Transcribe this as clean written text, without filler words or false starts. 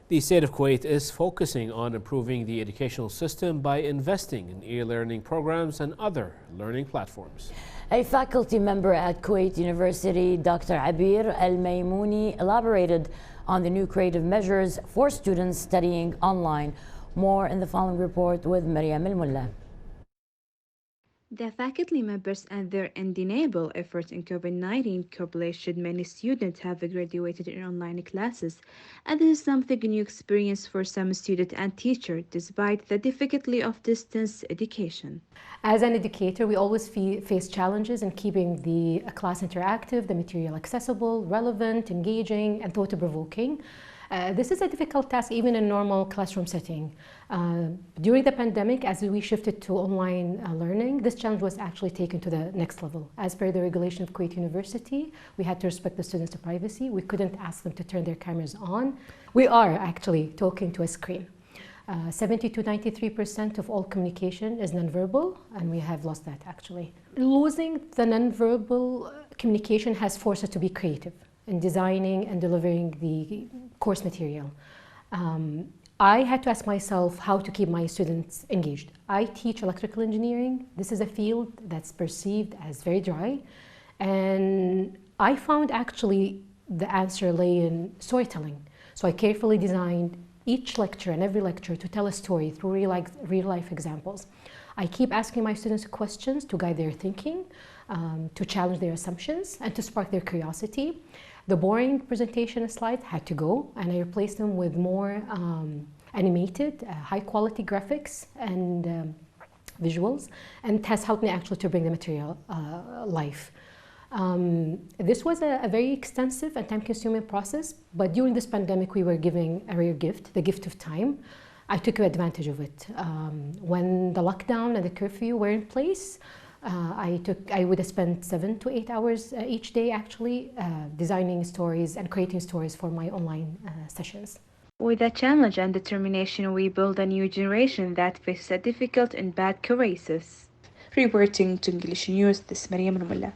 The state of Kuwait is focusing on improving the educational system by investing in e-learning programs and other learning platforms. A faculty member at Kuwait University, Dr. Abir Al-Maymouni, elaborated on the new creative measures for students studying online. More in the following report with Maryam Al-Mullah. The faculty members and their undeniable efforts in COVID-19 coupled should many students have graduated in online classes, and this is something new experience for some students and teachers despite the difficulty of distance education. As an educator, we always face challenges in keeping the class interactive, the material accessible, relevant, engaging, and thought-provoking. This is a difficult task even in normal classroom setting. During the pandemic, as we shifted to online learning, this challenge was actually taken to the next level. As per the regulation of Kuwait University, we had to respect the students' privacy. We couldn't ask them to turn their cameras on. We are actually talking to a screen. 70 to 93% of all communication is nonverbal, and we have lost that actually. Losing the nonverbal communication has forced us to be creative in designing and delivering the course material. I had to ask myself how to keep my students engaged. I teach electrical engineering. This is a field that's perceived as very dry. And I found actually the answer lay in storytelling. So I carefully designed each lecture and every lecture to tell a story through real life examples. I keep asking my students questions to guide their thinking, to challenge their assumptions, and to spark their curiosity. The boring presentation slides had to go, and I replaced them with more animated, high-quality graphics and visuals, and it has helped me actually to bring the material life. This was a very extensive and time-consuming process, but during this pandemic, we were giving a rare gift, the gift of time. I took advantage of it. When the lockdown and the curfew were in place, I would have spent 7 to 8 hours each day actually designing stories and creating stories for my online sessions. With a challenge and determination, we build a new generation that faces a difficult and bad crisis. Reporting to English News, this is Maryam Al-Mullah.